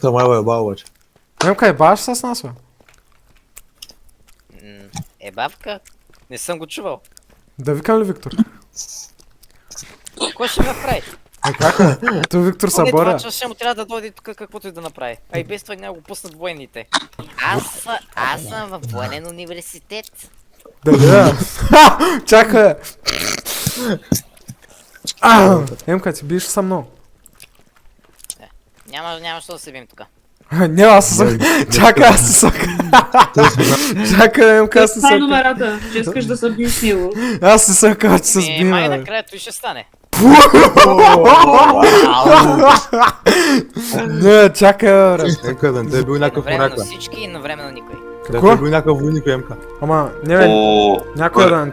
Май ебал обаче. Емка, ебаш с нас, бе? Бабка? Не съм го чувал. Да викам ли Виктор? Кой ще ме прави? То Виктор Не, това, съборя. че ще му трябва да дойде тук каквото и да направи. А и без това няма го пуснат военните. Аз съм в военен университет. Да. Чакай. Емка, ти биш са много. Няма що да се бим тук. Не, аз се сък. Чакай, аз се сък. Чакай, Емка, аз се Това е сък. номерата, че искаш да се биеш с него. Аз се съка, че се Май сбина. накрая той ще стане. Не, чакай, бре. Емка, да не те е бил някакъв Едновременно някакъв. всички и едновременно никой. Да не те е бил някакъв войник, Емка. Ама, не бе, някой да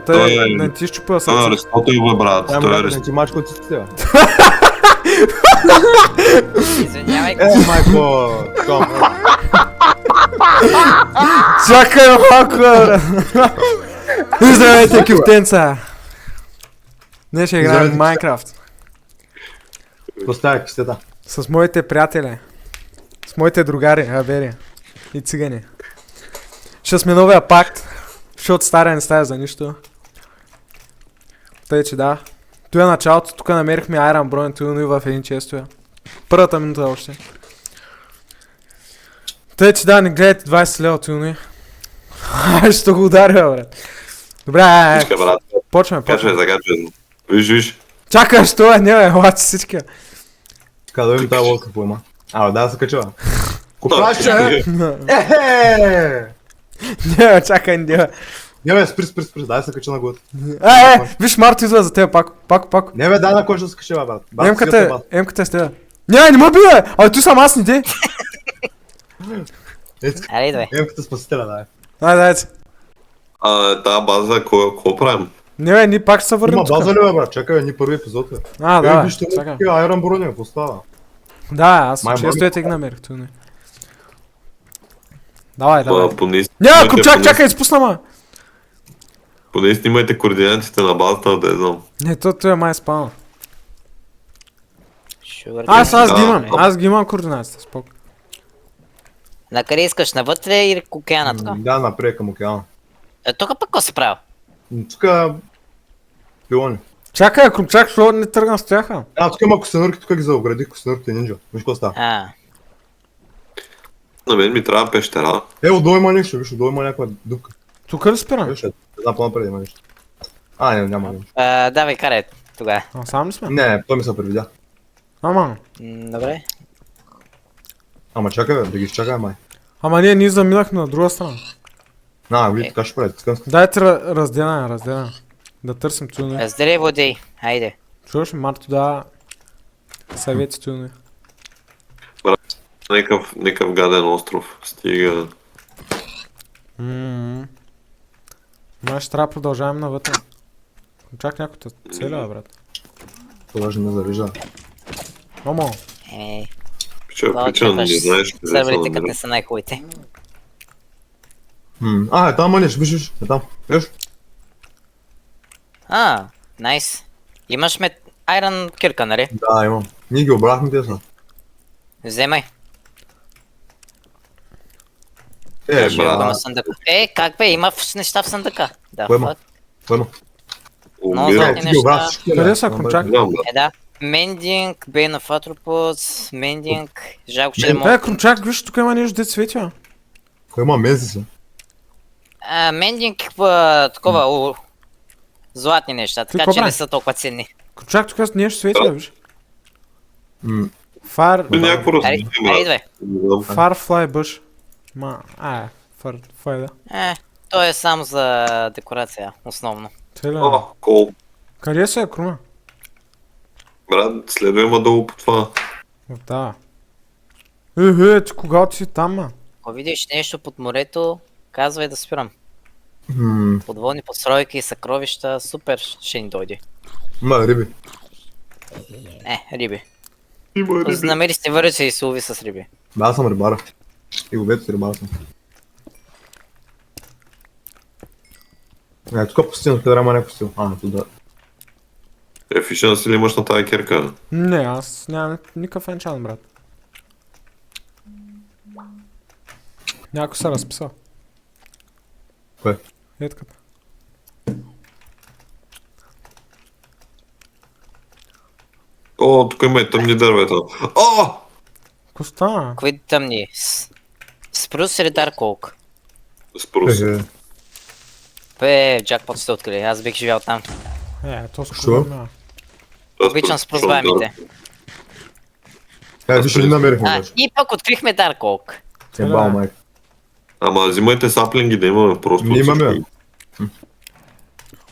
не ти щупил Той е сърце. Аристотел, бе, брат. Ама Той е да не Аристотел. ти мачка от циците, бе. Извинявай, Майко, Том, Чакай малко, бре. Здравейте, кюптенца. Днес ще играем в Здравейте. Майнкрафт. поставя кистета. С моите приятели. С моите другари, авери. И цигани. Ще сме новия пакт. Защото стария не става за нищо. Тъй, че да. Той е началото, тук намерихме Iron Bron, той в един честове. Първата минута още. Тъй, че да, не гледайте 20 лева туни. Ще го ударя, бре. Добре, Вижка, брат. почваме. Качвай, закачвай. Виж. Чакай, що е, не бе, елате всички. Така да видим тази лодка поема. Да се качва. Е, Купаче! Ехе! Не бе, чакай, не бе. Не бе, спри, дай се кача на главата. Виж, Марто идва за теб, пак. Не бе, дай на кой ще се кача, брат. Брат, Емката е с теб. Не ме би, бе! Абе, ти сам аз не де. Аре, идвай. Емката спасителя, дай. Дай. Тая база, какво правим? Не бе, ние пак ще се върнем Има тук. база ли, бе, брат? Чакай, ни първи епизод, бе. Да, Вижте, чакай. такива Iron Bron, какво става? Да, аз Май често бъде. те ги намерих, тук не. Давай. Поне Няма, чакай, изпусна ма. Поне снимайте координатите на базата, да я знам. Не, то е май спална. Шугър. Аз ги имам координатите, споко. На къде искаш? Навътре или к океана тук? Да, напред към океана. Тук пък какво се правил? Тук пилони. Чакай, Крумчак, защо не тръгна с тяха? Тук има косенурки, тук ги заоградих, косенурките нинджа. Виж какво става. На мен ми трябва пещера. Отдолу има нещо, виж, отдолу има някаква дупка. Тук ли спирам? Виж, една по-напред има нещо. Няма нещо. Давай, карай тогава. Сам ли сме? Не, той ми се привидя. Ама. Добре. Ама чакай, бе, да ги изчакай, май. Ама ние заминахме на друга страна. Виж, така ще прави, така. Дайте разделяне. Да търсим туне. Разделей водей. Хайде. Чуваш ли, Марто да съвети туне? Некъв гаден остров. Стига. Май ще трябва да продължаваме навътре. Чак някой те целя, брат. Това ще ме завижда. Мамо. Пича, не знаеш къде са Сървърите като не намират. са най-хубавите. Е там маниш, виж, е там. Виж? Найс. Имаш айрон кирка, нали? Да, имам. Ние ги обрахме те са. Вземай. Е, брат. Има съндък. Как бе? Има неща в съндъка. Да, Поема. фак. Поема. Умирам. Ти Ти ги неща. обрах всички. Къде са, Крумчак? Знам, брат. Да. Мендинг, Бейн of Arthropods, Мендинг, жалко, че не мога. Крумчак, виж, тук има нещо дет светя. Кой има месеци? Мендинг, такова, златни неща, така какво че не прави? са толкова ценни. Крумчак, тук нещо светя, виж. Някакво Аре, различие, идвай. брат. Firefly Bush. Firefly, да. То е само за декорация, основно. О, кол. Къде се е, Крума? Брат, следвай долу по това. Да. Ти кога си там, ма? Ако видиш нещо под морето, казвай да спирам. Подводни постройки, съкровища, супер, ще ни дойде. Има риби. Риби. Има За да намери сте върши и се лови с риби. Аз съм рибара. И обето си рибара съм. Тук пустина, къде няма някакво стил. Тук да. Ефишенс ли имаш на тая кирка? Не, аз нямам никакъв енчан, брат. Някой се разписал. Кое? Етката. О, тук има и тъмни дървета. О! Коста? Кои тъмни? Спрус или Dark Oak? Спрус. Джакпот сте открили, аз бих живял там. То Що? скоро няма. Обичам спрус баймите. Виж ли намерихме вече? И пък открихме Dark Oak. Ебал майка. Ама взимайте саплинги да имаме просто. Не имаме. всичко.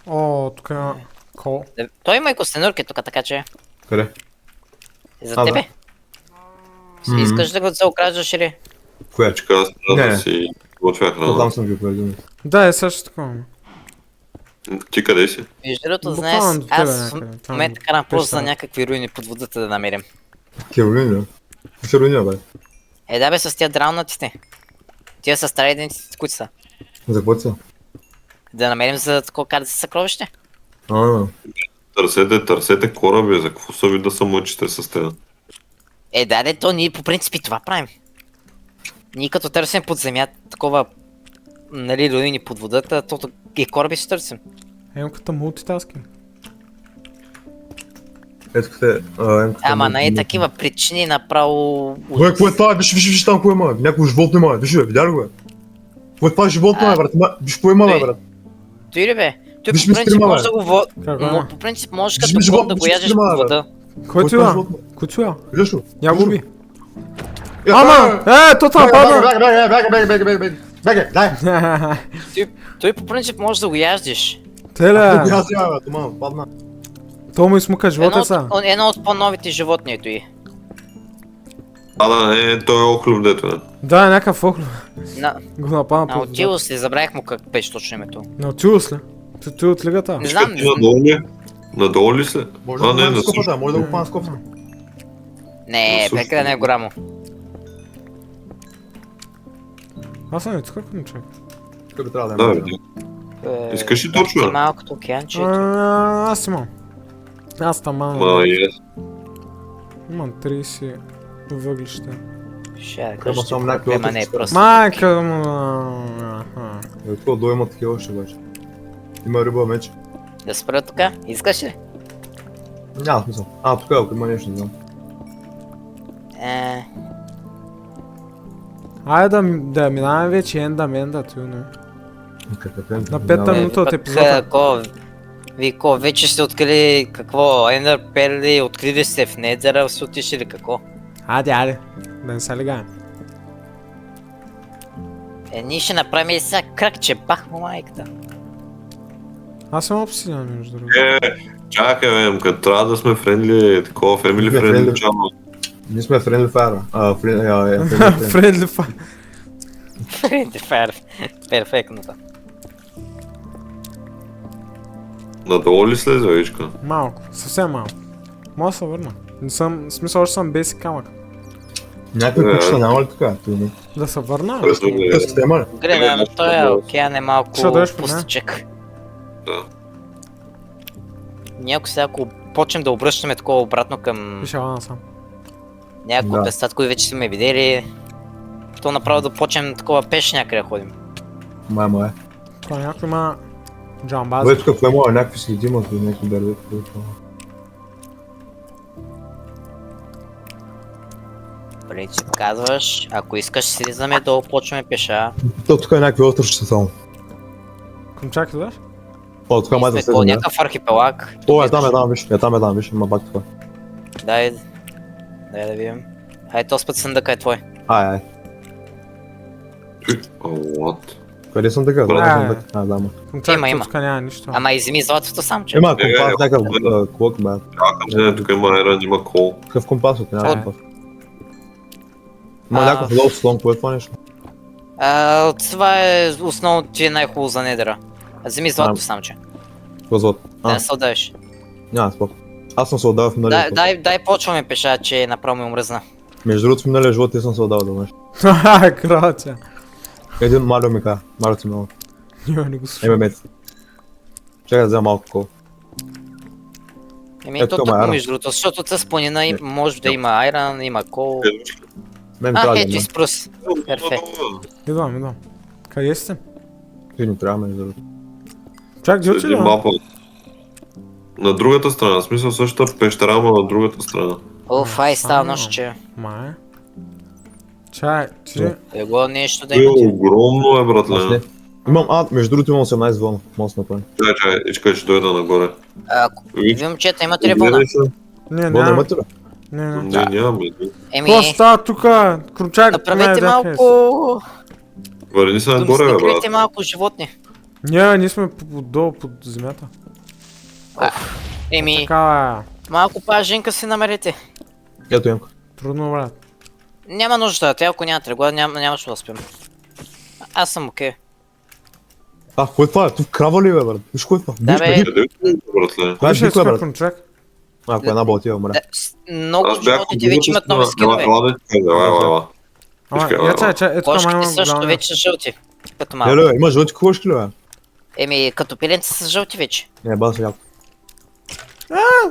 О, тук има кол. Той има и костенурки тук, така че Къде? за А, тебе. Искаш да го се окраждаш или? Кое? Чека, аз трябва Не. да си готвя храна. Там съм ги предвидил. Да, е също такова. Ти къде си? Между другото, Буквално знаеш, до тебе аз някъде, в там момента карам просто за пещера. някакви руини под водата да намерим. Хероин, да? Хероин, бе. Да бе, с тия драунатите. Тия са стари идентитети, които са. За какво са? Да намерим за такова карта за съкровище. Търсете кораби, за какво са ви да се мъчите с теб? То ние по принцип и това правим. Ние като търсим под земята такова, нали, руини под водата, то и кораби ще търсим. Емката мултитаскинг. Еткате... Ама на такива причини направо... Бе, какво е това? Виж там кое има, бе. Някакво животно има, виж, бе, видя ли го, бе? Какво е това животно, бе, брат? Виж какво има, бе, брат? Той ли бе? Той Виж по ми принцип стрима, може бе. да го во... Как, Но по принцип можеш Виж като ми кон животно, да го виж ми ядеш стрима, под бе. вода. Който Кой е я? животно? Който я? Виждаш ли? Я го уби. Е, Ама! То там падна! Беге, дай! Той по принцип може да го яздиш. Теле! Аз я, бе, тома, падна. То му измука животеца. Едно от по-новите животни ето и. Той е охлюб, дето е. Да, някакъв охлю. На Го нападна по Наутилус ли? Забравих му как беше точно името. Наутилус ли? Той от лигата. Не знам, Ти надолу ли? Надолу ли се? Може да го хвана с кофата, може да го хвана с кофата. не, прекалено е голямо. Аз съм изкъркан човек. Тук би трябва да Да, е. бе. Искаш ли точно? Малкото океанче. Аз имам. Аз там Ма, имам. и аз. Имам 30 въглища. Ще да Ама кажа, че само някакви проблема не е отрасли. просто. Майка му. аха. Какво долу има такива още вече. Има риба меч. Да спра тук? Искаш ли? Няма смисъл. Тук е, ако има нещо, не знам. Айде да минаваме вече енда, не. Какъв е? На петта Няма. минута от епизода. Вико, вече сте открили какво? Ендър перли, открили сте в Недъра, са отишли какво? Айде. Да не се легаем. Ние ще направим и сега кръгче, бах му майката. Аз съм обсидиан между другото. Чакай, бе, като трябва да сме френдли, такова, фемили Сме френдли friendly. чано. Ние сме Friendly Fire. Френдли фа. Перфектното. Надолу ли слезе, вичка? Малко, съвсем малко. Мога да се върна. Не съм, в смисъл още съм бесик камък. Някакви кучета няма ли така? Да се върна? Каква система ли? Гледа, но той океан е малко Ще дойдеш по нея? пустичек. Да. Някой сега, ако почнем да обръщаме такова обратно към Пише лана сам. някои Да. от местата, които вече сме видели, то направо да почнем такова пеш някъде да ходим. Май. Това някой има джамбази. Бе, тук какво има някакви следи имат и някакви дърви. Принцип казваш, ако искаш слизаме долу, почваме пеша. То тук е някакви острощи само. Комчак ли даш? Тук май да Сме се по да. някакъв архипелаг. Там, виж, има бак това. Дай да видим. Хайде, този път съндъка е твой. Ай. What? Къде съм така? Да. Да, ма. Комчак Има. тук няма нищо. Ама изми златото сам, че. Има компас, някакъв клок, бе. Чакам се, тук има еран, има кол. Какъв компас от няма От- компас. Има някакъв лоу слон, кое е това нещо? Това е основно, че е най-хубаво за недъра. Вземи златото сам, че. Какво злото? Да не се отдаваш. Няма спок. Аз съм се отдал в миналия живот. Дай почваме пеша, че направо ми омръзна. Между другото в миналия живот и съм се отдал до нещо. Ха, крача. Един Марио ми каза, Марио си много. Няма не го слушам. ММЕ. Чакай да взема малко кол. Еми, Ето то към тук айрон. между другото, защото с планина може да има айран, има кол. Мен ми трябва да Ето и има. спрус. Перфект. Идвам. Къде сте? Ти ни трябва, между другото. Чак, где Следи отида? мапа. На другата страна, в смисъл същата пещера, ама на другата страна. Оф, ай, става нощ, че Май. Чай, ти... Да. его нещо да Е, имате. огромно е, Аз не. братле. Между другото имам 18 вълна. Мога да се направим. Чай, искай, че дойда нагоре. Ви момчета, имате ли вълна? Не, Вълна няма. имате ли? Не. Не, нямаме. Еми, Какво става тука? Кручак, направете май, малко... Върни се нагоре, бе, брат. Доместикайте малко животни. ние сме долу под земята. Еми, Така малко паженка си намерете. Ето ямка. трудно, брат. Няма нужда, тя ако няма тръгла, нямаше да успеем. Аз съм окей. Кой е това? Тук крава ли бе, брат? Виж кой е това? Да, Биш, бе. бе. Къде е, братле? Това е Виж, бикла, брат. кручак. Ако една бълтия умре. Много Аз бях животните вече имат нови скинове. Ела. Ама, Чакай, чай, ето май Кошките има също голяма. вече са жълти. Като малко. Еле, има жълти кошки ли бе? Еми, като пиленца са жълти вече. Не, ба се яко.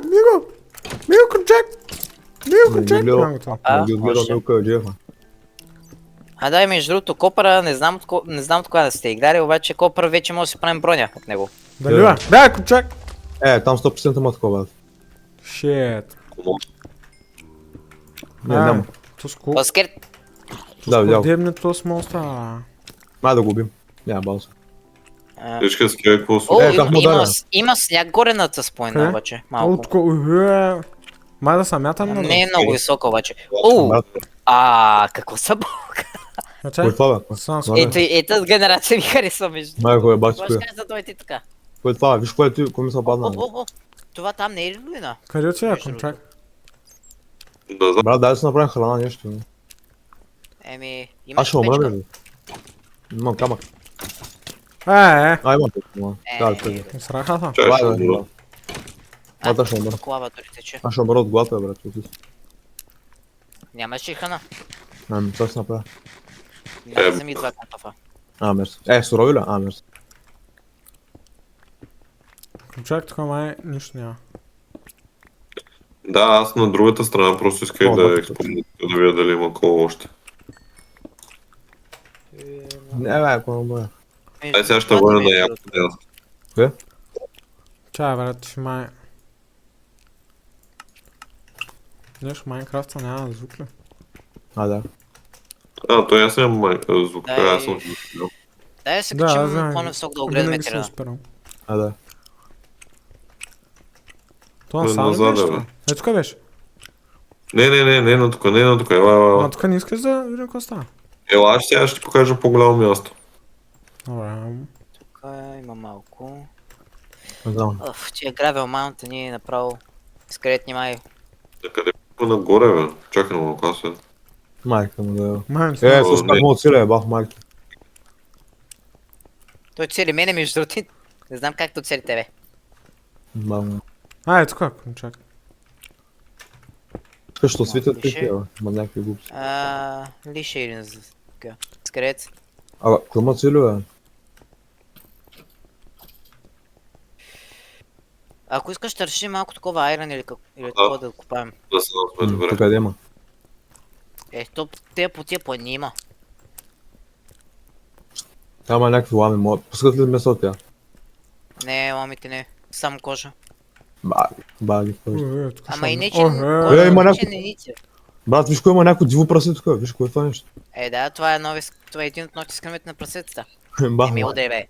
Миго! Миго, кручак! Миго, кручак! гледал. Няма го това. Не ги отгледал може. Милка Джефа. А да, и между другото, копъра, не знам от кога да сте играли, обаче копър вече може да си правим броня от него. Дали бе? Да, кручак! Там 100% има такова, брат. Шет. Не, няма. То ско... Оскер, Да, видял. Дебне то с моста. Май да го убим. Няма база. Вижка с кой какво О, как му дара? има сняг горе над спойна, Къде? обаче. Малко. Отко... Май да съм мятам на... Не е много висока, обаче. О, Брат, какво са Бог? кой е това, бе? Сам Добре. Ето генерация ми харесва между. Май кой е бачи Може кой е. как да дойде така? Кой е това? Виж кой е ти, кой ми се падна. О, това там не е ли руина? Къде отида, Между кручак? Да знам. Брат, дай да си направим храна нещо. бе. Еми, Аз имаш ще умра, печка. бе. Имам камък. Имам Имам печка. Да, тъй. Срахата. Чай, ще Дай, бе. умра. Аз ще умра. Клава дори тече. Аз ще умра от глад, бе, брат. Нямаш ли храна? Това ще направя. Няма ми два картофа. Мерси. Сурови ли? Мерси. Кручак, тук май нищо няма. Да, аз на другата страна просто исках О, да да. експлорирам, да видя дали има кола още. Не, бе, ако не бъде. Ай, сега ще върна на яко. Чай, брат, ще май... Нещо Майнкрафта няма звук ли? Да. Той аз нямам звук, Дай. аз съм звук. Дай да се Да, качим знам. по-нависок да огледаме Винаги съм терена. успирал. Да. Това Бе, само ли назад, беше бе. това? Ето тук беше. Не на тук, ела. А тук не искаш да видим какво става? Ела, аз сега ще ти покажа по-голямо място. Добре. Тук има малко. Не знам. Тия гравел маунта ни е направо скелетни май. Къде е нагоре, бе? Чакай малко, аз се... Майка му да е. Май, С не. как му отсиля, бах майка. Той цели мене между другото. Не знам как то цели тебе. Бам. ето тук, чакай. Искаш да светят Пише. такива, ма някакви глупости. Лише или за така. Скелет. Кой му отсиля, бе? Ако искаш ще решим малко такова айрон или такова да купаем. Да се сме добре. Тук къде има? То те по тия плани има. Там има някакви лами, пускат ли месо тя? Не, ламите не. Само кожа. Баги. Тук Ама и не че... Охе. кожа, Има не, някой- че не нице. Брат, виж кой има някой диво прасе тук, виж кой е това нещо. Да, това е това е един от новите скръмите на прасетата. Бах, Еми, удрей бе.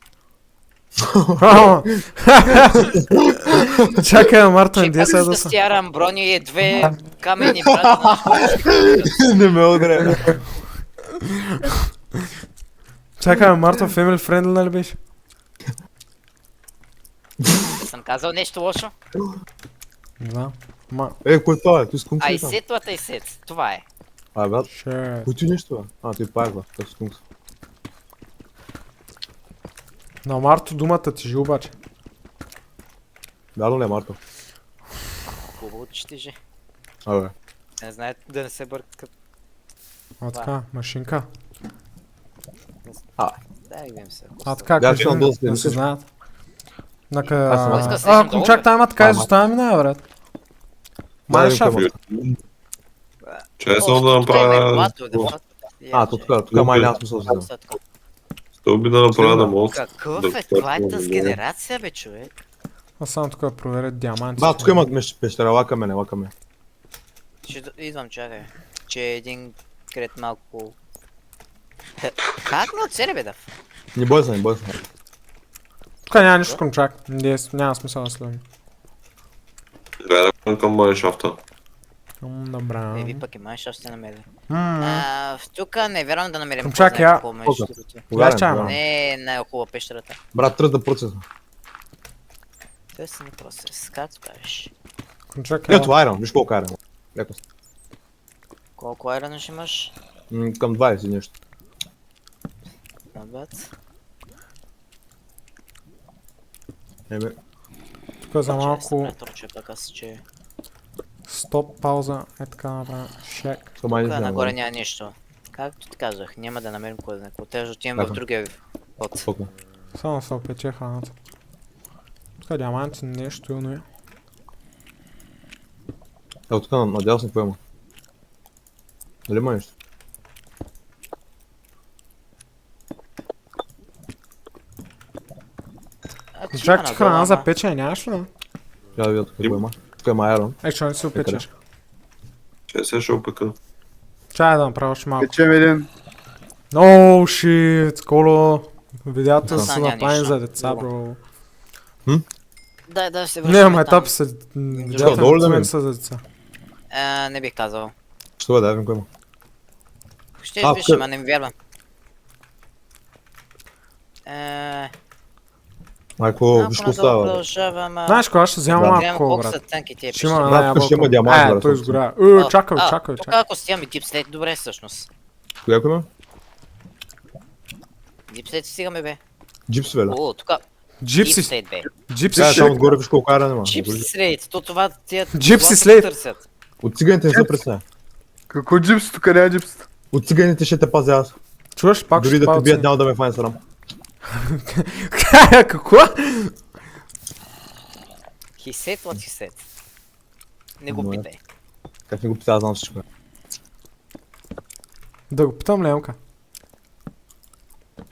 Чакай, Мартин, Че де как са с да са? тия рамброни и две камени брата на не ме удря. Чакай, Марта, family friendly нали беше? съм казал нещо лошо. Не знам. Ма, Кой е това, бе? Той скункс ли Ай там? сетлата и сет. Това е. Брат, ще... кой ти нещо, бе? Той пак, бе, той скункс. На Марто думата тежи обаче. Вярно ли е, Марто? Хубаво, че тежи. Абе. Не знаете да не се бъркат. А така, машинка. Дай видим се. А така, Да, кажи ще имам да доста, се мислиш? знаят. Аз съм- Нака... Иска да слезем кончак долу, там има така Ама. изоставя минава, брат. Май Дай ми шаф. камък. Чай само да направя... Тук май няма смисъл да взема. Стълби да направя да мога... Какъв е? Това е с генерация, бе, човек. Аз само тук да проверя диаманти. Тук има пещера, лакаме, не лакаме. Идвам, чакай. Че един крет малко... Как ме оцели, бе, да? Не бой се, не бой се. Тук няма нищо контракт. Няма смисъл да следвам. Гледам към майншафта. Добра. Ви пък и май ще намеря. Ммм. Тук не вярвам да намерим Чакай, я. какво между другото. Кога чакам? Не е най-хубава пещерата. Брат, тръс да процеса. Търсен процес. Как правиш? Контракт Ето айрон, виж колко айрон. Леко. Колко айрона ще имаш? Към 20 нещо. Набат. Еми, Тук за малко Торче пък аз, че... стоп, пауза. Е така направя. Шек. това май не Тук знам. нагоре няма нищо. Както ти казах, няма да намерим кой да знае какво. Те отивам в Така. другия ход. Спокойно. Само се опече храната. Тук диаманти нещо но е. Ето тук надял съм какво има. Дали има нещо? Чак ти храна за печене нямаш ли? Я да видя тук какво има. Тук има айрон. Що не се опечеш? Чай сега ще опека. Чай да направя още малко. Печем един. Оу, шит, Коло. Видеята са Няма направени нищо. за деца, бро. Да, се Не, връщаме ама там. етапи са... Защо, Видеята долу ли да не минем? са за деца. Не бих казал. Ще бъде, да видим какво има. Ще А, изпиша, ама не ми вярвам. Майко, виж какво става. бе. Продължавам. Знаеш кога ще взема Да. малко Коло, Колко са брат? тънки тия Ще има пещери. една Брат, тук ще има ябълка. диамант, брат, Той собствено. изгоря. Чакай, чакай, Тук чакай. ако стигаме дипслейт, добре всъщност. Коя има? Дипслейт стигаме, бе. Джипс, бе, да. О, тук Джипси, дипслейт, бе. джипси, Сега само отгоре виж колко айрон има. Дипслейт, то това тия... Джипси това слейт. търсят. От циганите не се представя. Какво джипс? Тук няма джипс. От циганите ще те пазя аз. чуваш пак Дори ще да те бият палци. няма да ме фане срам. Какво? He said what he said. Не го Добре. питай. Как не го пита, аз знам всичко. Да го питам Лемка.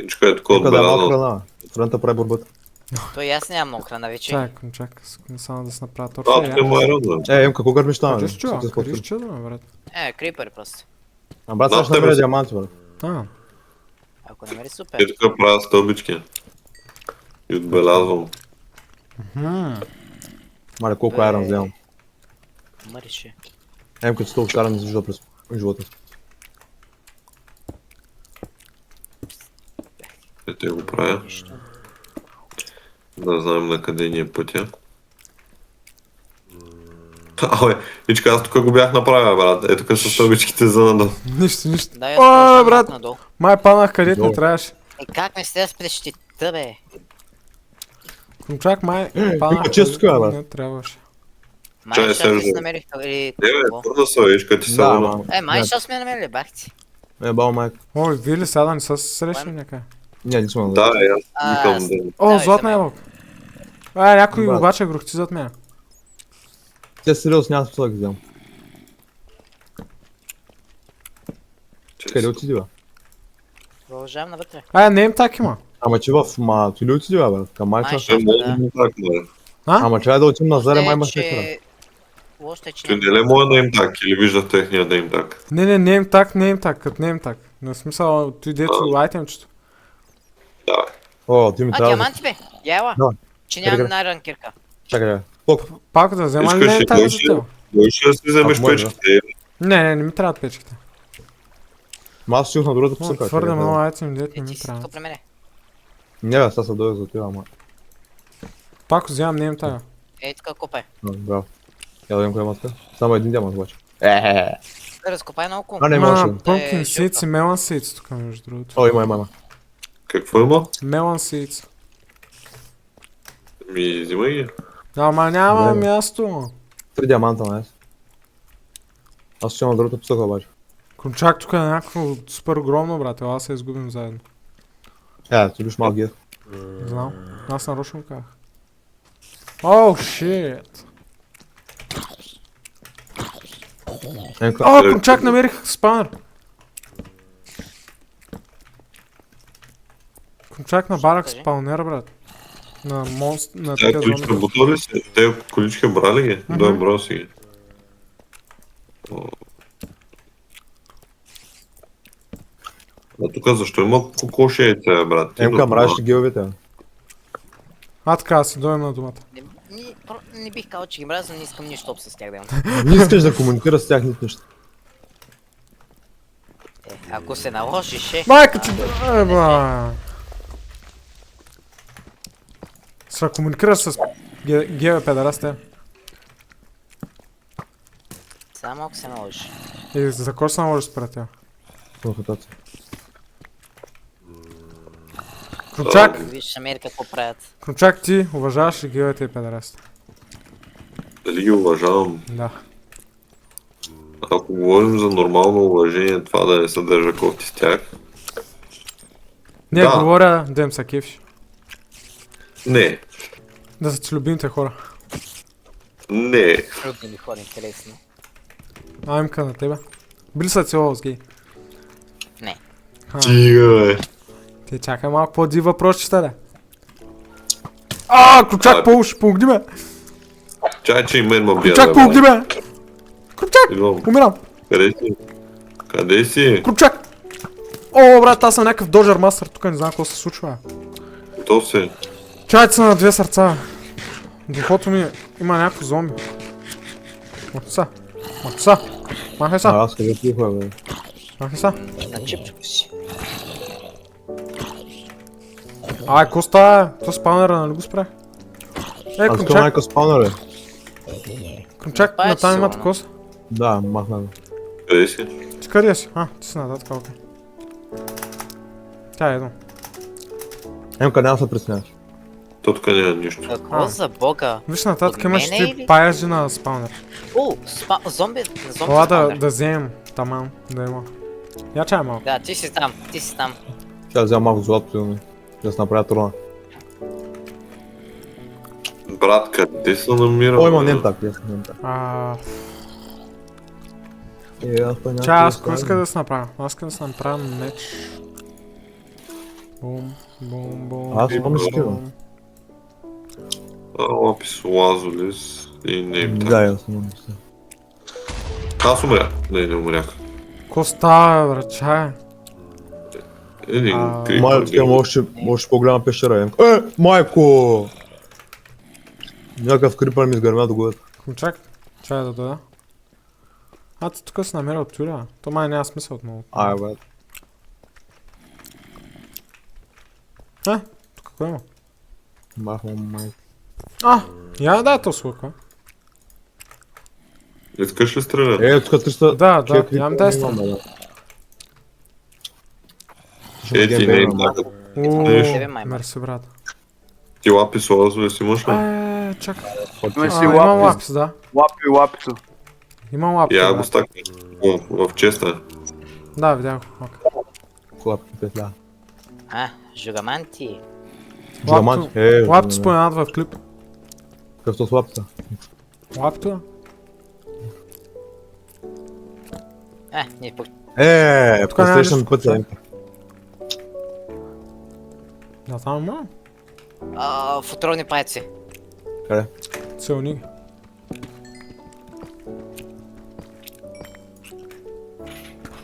Инчка е такова Тук да е малко отбелязано. храна. Страната прави борбата. Той аз нямам много храна вече. Чакай, само да се направя А, точно. тук има айрон, да. Емка, какво гърмиш там? Къде ще чува? Къде ще чува, брат? Крипър просто. А брат, Да, сега ще тебе намеря си. диаманти, брат. А, Ако намери супер. И тук правя стълбички. И отбелязвам. Мале, колко айрон вземам. Мърише. Емка, че толкова шара не се вижда през живота си. Те го правя. Нищо. Да знаем на къде ни е пътя. Абе, Ичка, аз тук го бях направил, брат. Ето тук са стълбичките за надолу. нищо, нищо. Да, я О, продължавам брат, надолу. май паднах където не Долу. трябваше. Как не сте спреш щита, бе? Контракт май паднах често където така, бе. не трябваше. Чай, Май Серджо. ще се намерих или... Не, бе, какво? твърда са, Ичка, ти са Да, луна. ама. Май ще сме намерили, бах ти. Бал майка. Ой, вие ли сега да не са се срещали някъде? Не, не сме. Да, аз викам да... О, Давай, златна за мен. ябълка. Някой Брат. обаче грохти зад мен. Те сериозно няма смисъл да ги вземам. Къде отиди, бе? Продължавам навътре. Не им так има. Ама че в ти ли отиди, бе? Към майча. Май Ще мога да му так, бе. Ама че да отидем на заре, май имаш Лошо е, нещера. че- Лошо е, че Ти няма не ли моя да им так или виждах техния да им так? Не им так, като не им так. На смисъл, той дето айтемчето. Да. О, ти ми трябва да... диаманти, бе! Я Да. Че Къде, нямам къде? найран кирка. Чакай, колко? Пак да взема ли Искаш не ли им так за повече? теб? Можеш ли да си вземеш Ако може, печките? Не ми трябват печките. Ма аз стоих на другата О, посока. Твърде чакай, много да. айтем, дето не Ти ми си трябва. тук при мене. Не, бе, сега се дойде за това, ама. Пак вземам не им тага. Тук копай. Браво. Я да видим коя маска. Само един диамант обаче. Разкопай на около. А, не, може. Има pumpkin жилка. seeds и melon seeds тук между другото. О, има. Какво има? Melon seeds. Взимай ги. Ама няма Да. място. 3 диаманта, май. Аз стоя на другата посока обаче. Кончак тук е някакво супер огромно, брат. Ела се изгубим заедно. Ти биш малък гият. Знам. Аз нарочно го казах. Оу, шит. Енка, О, Крумчак, намерих спаунер. Крумчак на барак Кажи. спаунер, брат. На мост, на Те такива колички зони. бутоли си? Те колички брали ги? Да, брал си ги. О. А тук защо има кокоши яйца, брат? Ти Енка, да мразиш ли геовете? бе? А, така, си дойдем на думата. Не бих казал, че ги мразя, но не искам нищо общо с тях да имам. Не искаш да комуникираш с тях нито нищо. Ако се наложиш, Майка ти, еба! Се комуникираш с геове педарасте. само ако се наложиш. И за кой се наложиш според тя? Конфронтация. Крумчак, Виж Америка какво правят. Крумчак, ти уважаваш ли геовете и педарасте? Дали ги уважавам? Да. Ако говорим за нормално уважение, това да не съдържа кофти с тях. Не, Да. говоря да им са кефиш. Не. Да са ти любимите хора. Не. Трудни ми хора, интересно. Аймка на тебе. Били са цело с гей. Не. Стига, бе. Ти чакай малко по-ди въпросчета, да. Крумчак, помогни ме! Чай, че и мен ма бия. Крумчак, помогни ме! Крумчак, Идвам. умирам! Къде си? Къде си? Крумчак! О, брат, аз съм някакъв Доджер Мастър, тук не знам какво се случва. Готов си? Чайте са на две сърца. Духото ми има някакво зомби. Махай са. Махай са. Аз къде тихо, бе. Махай са. На чипчук си. Какво става? То спаунера, нали го спрях? Аз искам Крумчак, някакъв спаунер, бе. Крумчак, Запази натам има се, такос. Да, махна го. Къде си? Ти къде си? Ти си нататък, окей. Тя е едно. Енка, няма да се притесняваш. То тук няма нищо. Какво за бога? Виж нататък От имаш мене ти или? паяжи на спаунер. Зомби Ела спаунер. да вземем таман, да има. Я чай малко. Да, ти си там, ти си там. Ще взема малко злато, да се направя трона. Брат, къде се намира? О, има нем так, ясно, нем так. Аз па Чай, аз какво иска да се направя? Аз искам да се направя меч. Бум, бум, бум. Аз имам бум, такива. бум. Лапис лазолис и нейм так. Да, аз имам мисля. Аз умрях. Не умрях. Ко става, брат, чай? Един крипър. Май, така може по-голяма пещера, Енка. Майко! Някакъв крипър ми изгърмя до главата. Крумчак, чай да дойда. Ти тук си намерил тюля. То май няма смисъл отново. Бе. Тук какво има? Махвам майко. Я да то слука. Искаш ли стреля? Тук 300... Да, Чекай, имам 10. имам, бе. Ти нейм так. Тебе, май, Мерси, брат. Ти лапис лазолис имаш ли? Чакай. Има си Имам лапи. лапис, да. Лапито. Имам лапис, Я го брат. стакна в честа. Да, видях го. Окей. Клапки петля. Жугаманти. Диамант. Лапито споменат в клип. Какъв то с лапта? Лапито? Ние по... Тук няма Посрещам нищо, пътя, чак. Енка. Да, там има. В отровни паяци. Целни.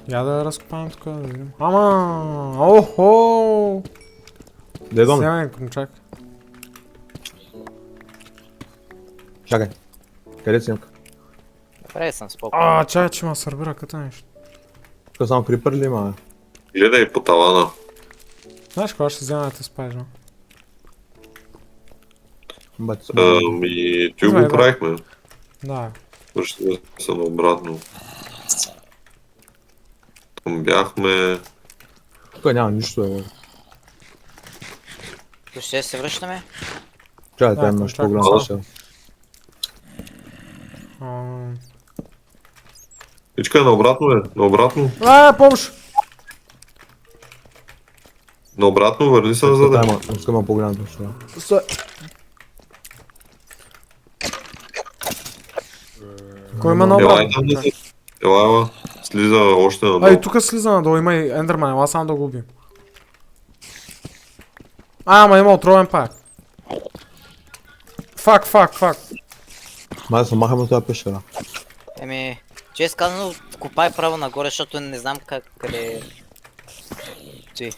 Я да разкопаем тук, да видим. Охо! Да идваме. Вземай, Крумчак. Чакай. Къде си, Енка? Добре съм, спокойно. Чай, че има сърбира като нещо. Тук само крипър ли има, бе? Гледай по тавана. Знаеш кога ще взема да те спаеш, no? Бати си. Ти Добре, го да. правихме. Да. Връщаме се наобратно. Там бяхме. Тук няма нищо, бе. Ще се връщаме? Чакай, Да, там имаш чакай. по-голяма пещера. Ичка, наобратно е. Наобратно. Помощ! Наобратно, върни се назад. Тук има по-голяма пещера. Кой има Ела, много? и там да се... Ела, слиза още надолу. А, и тук слиза надолу, има и ендерман, ела само да го убим. Ама има отровен пак. Фак. Май да се махаме от тази пещера. Еми, чест казано, копай право нагоре, защото не знам къде е. Ти.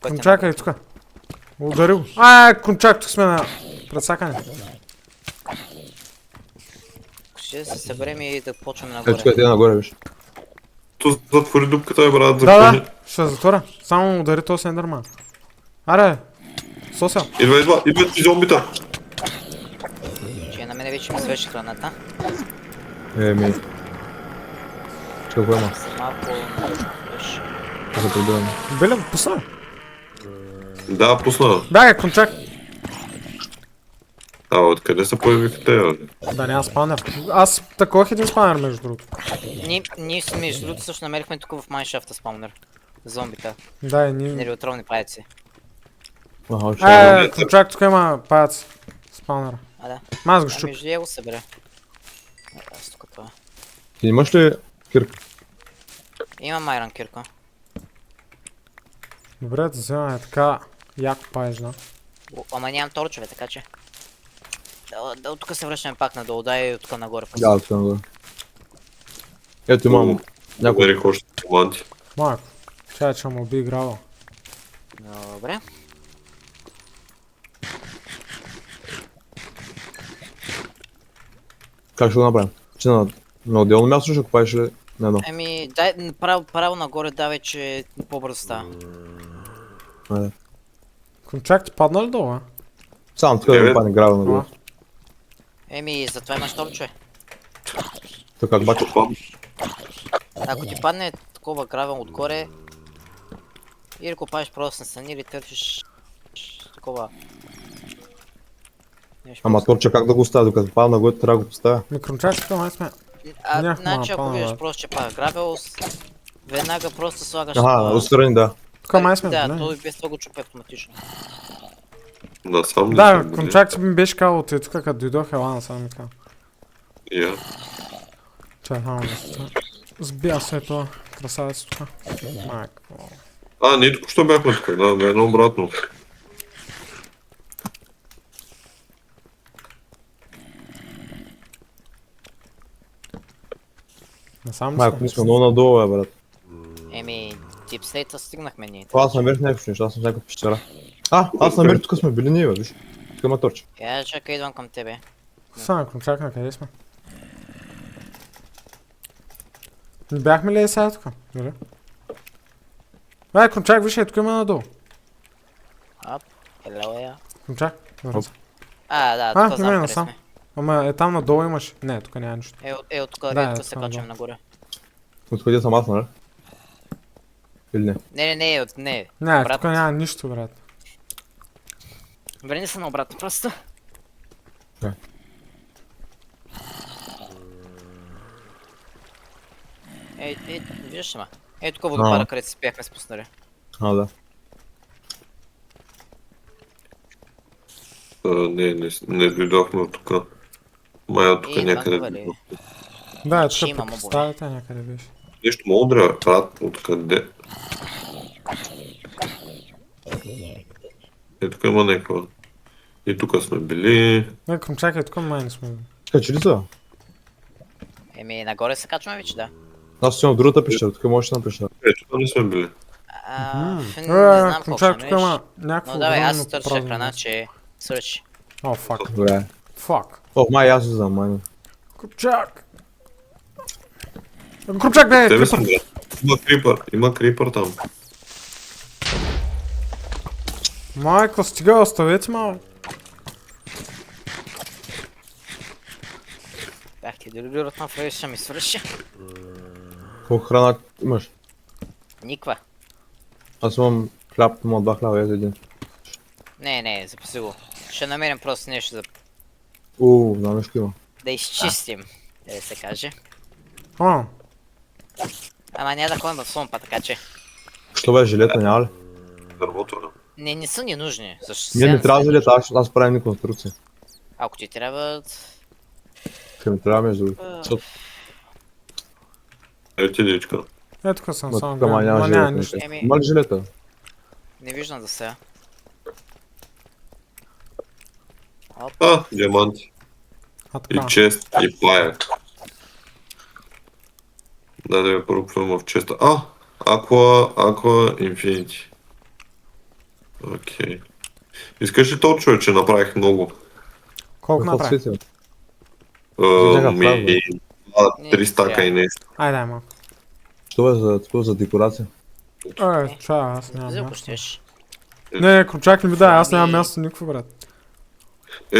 Пътя Кончакай тук. Удари го. Кончак, тук сме на пресакане. Ще се съберем и да почваме Ето нагоре. тук е нагоре, виж. То затвори дупката, бе, брат, Да, запълни. ще я затворя. Само удари този ендерман. Аре, сосел. Идва ти зомбита. Че на мене вече ми свърши храната. Еми. Чакай, кое има? Малко навъж. Да се прибираме. Беле, пусна. Да, пусна. Бягай, кончак. Откъде се появиха те, бе? Да, няма спанер. Аз таковах един спанер, между другото. Ние си между другото също намерихме тук в майншафта спаунер. Зомбита. Да, и ние... Нереотровни паяци. Аха, ще... Кончак, тук има паяц. Спанера. А да. Аз го А щуп. между я го събере. Аз тук това. Ти имаш ли кирка? Имам айрон кирка. Добре, да вземаме така яко паежна. Ама нямам торчове, така че. Да, от тук се връщаме пак надолу, дай от тук нагоре. пък. Да, тук нагоре. Ето имам някой... Намерих още команди. Майко. Чай, че му би играла. Добре. Как ще го направим? Че на отделно място ще копаеш ли на едно? Еми, дай право нагоре давай, че по-бързо става. Айде. Кончак ти падна ли долу, а? Само тук да ми падне грава А? нагоре. Еми, затова имаш торчове. Така, обаче... Ако ти падне такова гравел отгоре, или копаеш просто на страни, или търсиш такова. Нещо Ама просто. торча как да го оставя, докато падна нагоре, трябва да го поставя. Кончак, тук май сме. Нямах Значи ако мапа, видиш бе. просто, че пада гравел, веднага просто слагаш Аха, това. отстрани, да. Тук май сме, Да, не? той без това го чупи автоматично. Насам ли Да, съм, кончак ти ми беше казал, ти тук като дойдох, ела насам ми казал. Я. Чай, само да се това. Сбия се това красавец тук. Майко. Ние току-що бяхме тук, да, едно обратно. Насам ли Майко, сме? ми сме много надолу, бе, брат. Еми, типслейта стигнахме ние. Това аз намерих някакво нещо, аз съм в някаква пещера. Аз намерих, тук сме били ние, бе, виж. Тук има торча. Я чакай, идвам към тебе. Само кончак, на къде сме? Не бяхме ли сега тук? Нали? Кончак, виж, тук има надолу. Ап, елела я. Кончак, върна се. Да, А, тук има знам къде насам. сме. Ама тук надолу имаш. Не, тук няма нищо. От тук, Да, тук се това качваме да. нагоре. Отходя съм аз, нали? Или не? Не, Не, обратно. тук няма нищо, брат. Върни се наобратно просто. Да. Виждаш ли ма? Тук водопада, където се бяхме спуснали. Да. Не дойдохме от тук. Мая тук Идвам, някъде. вали. Да, Ще тук има по мобове. стаята някъде беше. Нещо мудро, брат, откъде? Тук има някаква. И тук сме били. Не, кончак, тук май не сме. Качи ли са? Еми, нагоре се качваме вече, да. Аз съм в другата пещера, тук можеш на пещера. Тук не сме били. Не знам какво Кончак, ще тук има намериш. някакво Но давай, аз огромно търся празно храна, място. че свърши. О, фак. Добре. Фак. Май аз знам, май не. Кончак! Кончак, бе, Тебе крипър! съм, брат. Има крипър там. Майко, стига, оставете малко. Бях ти дори от на фрейс ще ми свърши. Колко храна имаш? Никва. Аз имам хляб, имам 2 хляба, ето един. Не, запаси го. Ще намерим просто нещо за Знам нещо има. да изчистим, да се каже. О, Ама няма да ходим в сломпа, така че. Що бе, жилета няма ли? Дървото, да. Не са ни нужни. Защо Ние не сега трябва са жилета, нужни? аз правим ни конструкция. Ако ти трябва... Ще ми трябва между другото. Защото Ето ти дичка. Е, тук съм, Ма, само тук ама гледам. няма Ма няма жилет. нищо. Еми, Има ли жилета? не виждам за сега. Диаманти. А И така. чест, и паяк. Да ви пробваме в честа. Aqua Infinity. Окей. Искаш ли то, човече? Направих много. Колко Какво направи? свети, бе? някакъв фраг, бе. 3 стака и нещо. Айде, дай малко. Що е за декорация? Чая, аз нямам Взел място. щеш. Не, кручак не ми дай, аз нямам място никакво, брат.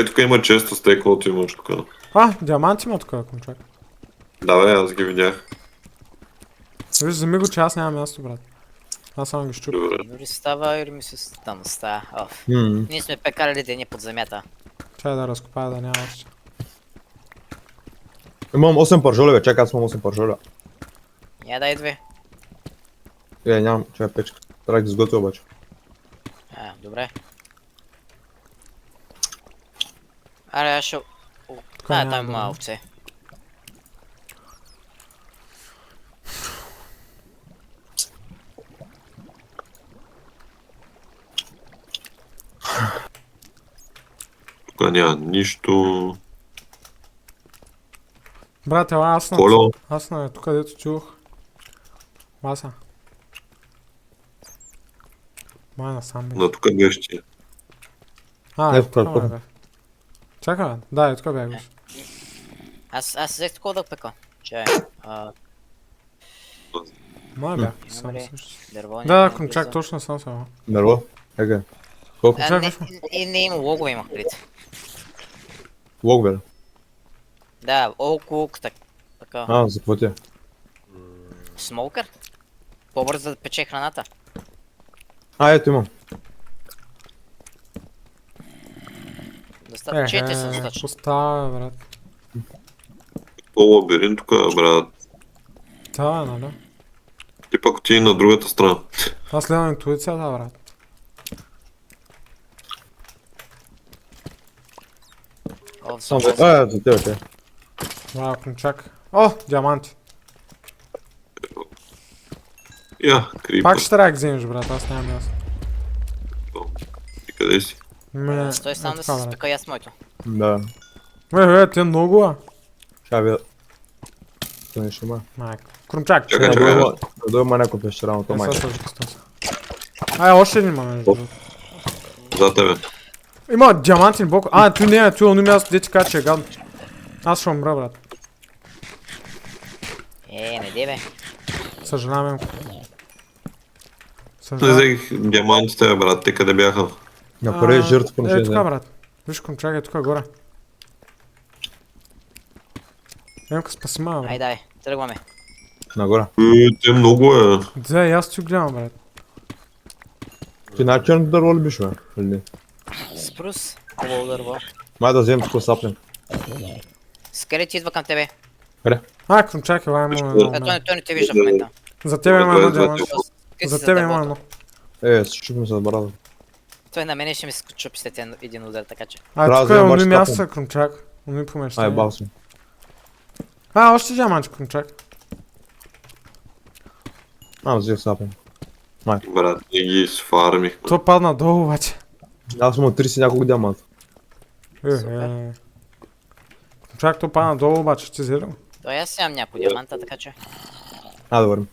Тук има често с теклото имаш тук. Диаманти има тук, кручак. Да, бе, аз ги видях. Виж, вземи го, че аз нямам място, брат. Аз само ги щупя. Добре. Дори става или ми се там става. Оф. Ммм. Ние сме пекарали деня под земята. Чай да разкопая, да няма още. Имам 8 паржоли, бе, чакай, аз имам 8 паржоли. Я дай две. Нямам, чакай печка. Трябва да ги изготвя обаче. Добре. Аре, аз ще... няма там да има е. овце. Тук няма нищо. Брат, ела, Коло. аз на тук, дето чух. Маса. Май насам бе. На тук гъщи. Не, Тук вкър. бе. Чакай, бе. Да, тук бях виж. Аз взех такова да пека. Чай. Май бях. Няма Сам ли? също. Дърво. Да, крумчак, точно съм сега. Дърво? Еге. Колко? Чакай, Не има логове имах пред. Лог, бе. Да, олкук, така. За какво ти е? Смолкър? По-бързо да пече храната. Ето имам. Достатъчно. 4 са достатъчно. Поставя, брат. По лабиринт тук, брат. Това е, нали? Ти пък ти на другата страна. Аз следвам интуицията, брат. О, Само за за тебе, те. Вау, крумчак. О, диаманти. Крипа. Пак ще трябва да ги вземеш, брат, аз нямам място. Ти къде си? Стой само да се спека и аз моето. Да. Те много, а. Ще видя. Това не ще има. Майка. Крумчак, Чакай, чакай. чакай. Да има някой пещера, но то Е, майка. сега ще пускам се. Още един има, между другото. За тебе. Има диамантин блок. Tu не е, tu е оно място, де ти кажа, че е гадно. Аз ще умра, брат. Не де бе. Съжалявам, Емко. Не Съжалявам. взех диамантите, бе, брат. Те къде бяха? Направи жертва по Е, нощния тук, ден. брат. Виж, крумчак е тук горе. Емка, спаси ма, брат. Ай, дай, тръгваме. Нагоре. Те много е. Да, и аз ти гледам, брат. Ти най-черното дърво ли биш, бе? Или не? Спрус, хубаво дърво. Май да вземем такова саплен. Скелет идва към тебе. Крумчак, ела има едно. Той не те вижда в момента. За тебе има едно Добре, диамант. Скри За се тебе зад има дървото. едно. Щупим се с барада. Той на мене ще ми чупи след един удар, така че. Трябва да Тук е вземем оно обаче място, тапен. крумчак. Оно помещение. Бал съм. Още диамант, крумчак. Взех саплен. Брат, ние ги сфармихме. То падна долу, обаче. Аз имам 30 няколко диаманта. Крумчак, то падна долу, обаче, ще взели го. Той аз нямам някой диаманта, така че. Да вървим.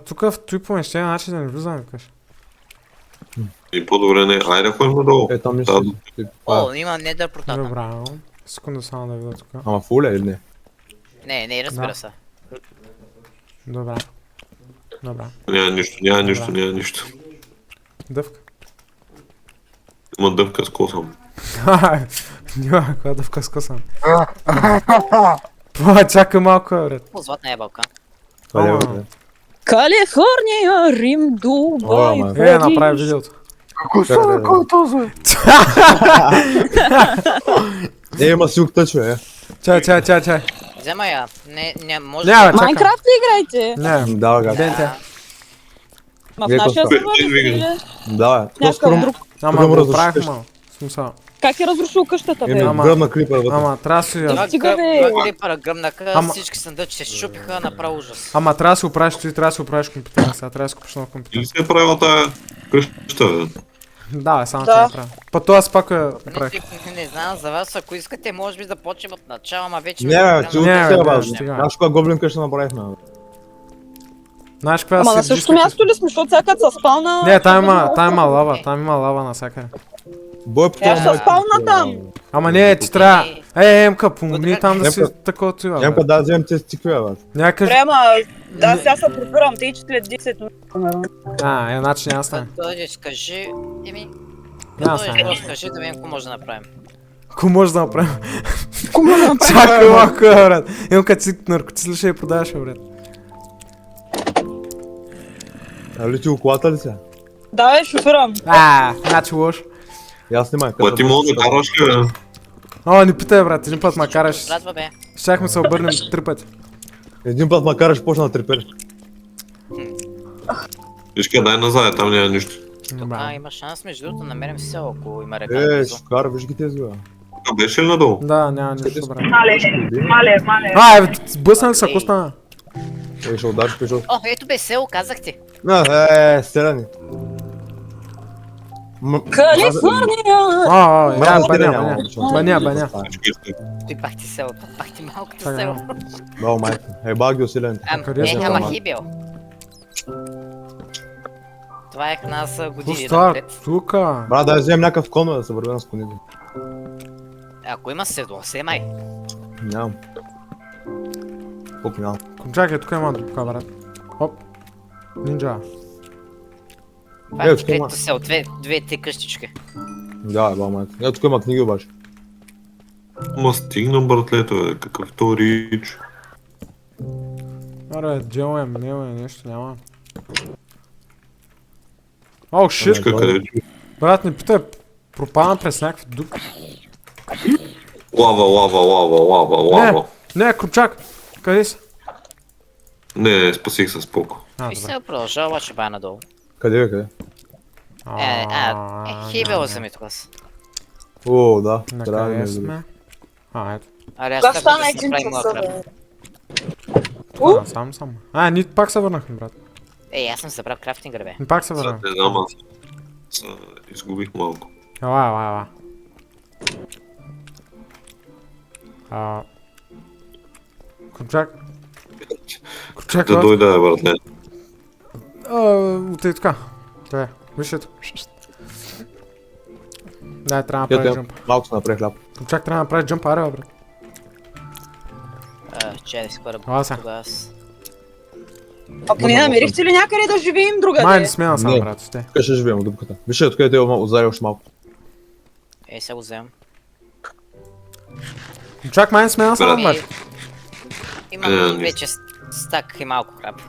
Тук в той помещение, значи да не влизаме, викаш. И по-добре не. Айде ходим надолу. Там Да, нищо. Има недър портата. Добре, секунда само да видя тук. Ама фул е или не? Не, разбира Да. се. Добре. Добре. Няма нищо. Дъвка. Има дъвка с косъм. Няма каква дъвка с косъм. Чакай малко, брат. Златна ябълка. Това е Ама. бе. Калифорния, Рим, Дубай, ама. Направи Париж. видеото. Кой е този? Има силк тъч, бе. Чай. Взема я. Не, може Няма, да... чакай. Майнкрафт ли играете? Не, Да, бе. Денте. Ма в Вие нашия какво сервер ли? Да, бе. Някакъв друг. Ама Тук го мръзваш правих къщи. малко. В смисъл. Как е разрушил къщата, бе? Еми, Ама- гръбна клипа вътре. Ама трябва да си... Стига, бе. Клипъра гръмнака, Ама- всички съндъчи се щупиха, направо ужас. Ама трябва да си оправиш, ти трябва да си оправиш компютъра сега, трябва да си купиш нов компютър. Или се е правила тая къща, бе? Да, бе, само Да. това направя. Па това аз пак я оправих. Не знам за вас, ако искате, може би да почнем от начало, ама вече... Не, бе, ти Не, бе, отива, не, бе. стига. Знаеш коя гоблин къща направихме, бе? Знаеш каква Ама на си същото диска- място ли сме, защото сега като са спална... Не, там има лава, там има лава навсякъде. Бой по Аз съм спал на там. Ама не, ти трябва... Емка, помогни там да си Емка- такова отива, Ямка, бе. да вземем тези стикове, бе. Някакъв... Време, да, сега се прибирам, тъй че след 10 минути. примерно. Иначе няма да стане. Дойдеш, кажи... Еми... Няма да Дойдеш, стане. просто кажи да видим какво може да направим. Ко може да направим? Кому да направим? Чакай малко, бе, брат. Емка, ти наркотици ли ще я продаваш, бе, брат? Али ти колата ли сега? Да, бе, шофирам. Значи лош. И аз снимай. Ба ти мога да караш ли, бе? О, не питай, брат, един път ма караш. Радва бе. Щяхме се обърнем 3 пъти. Един път ма караш, почна да трепери. Вижка, дай назад, там няма нищо. Има шанс между другото да намерим село, ако има река близо. Ще кара, виж ги тези, бе. А беше ли надолу? Да, няма нищо, брат. Мале. Сблъсна ли се, какво стана? Ще удариш пешо. О, ето бе село, казахте. Стреляни. Калифорния! Баня. Той пак ти селото, пак ти малкото Така, село. Много майка. Ебал ги усилените. Къде са Ама това? хибел. Това е храна с години Пуста, напред. тука. Брат, дай вземем някакъв кон, бе, да се вървем с коните. Ако има седло, се май. Нямам. Колко нямам. Чакай, тук има дупка, брат. Оп. Нинджа. Това Е, е тук има. двете село, двете къщички. Да, ебал майка. Ето тук има книги обаче. Ма стигна, братлето, бе. Какъв то рич. Аре, делаем, нещо няма. О, шит. Вижка, къде е? Брат, не питай, пропадам през някакви дупки. Лава. Не, кручак. Къде си? Не, спасих се споко. И Добре. се продължава, обаче бая надолу. Къде бе, къде? Хибел вземи тук. О, да. На Трябва да къде ме сме? Ето. Аре, аз Кога така стана да си един направим моя час, кръв. бе? Сам. Ние пак се върнахме, брат. Ей, аз съм събрал крафтинга, бе. Ние пак се върнахме. Не знам, аз изгубих малко. Ела. Кручак. Кручак, Да брат. дойда, братле. Отей така. Тъй, виж ето. Дай, трябва да направи Ето, джъмп. малко се направи хляб. Кручак трябва да направи джъмп, аре, бе, брат. Чай да си първо. Ела са. Тогава аз... А поне намерихте ли някъде да живеем другаде? Май не смена само, Не. брат. Сте. Тук ще живеем от дупката. Виж, тук е отзари още малко. Ей, сега го вземам. Кручак, май не смена само, Ами, брат. имам нищо. вече стак и малко храп.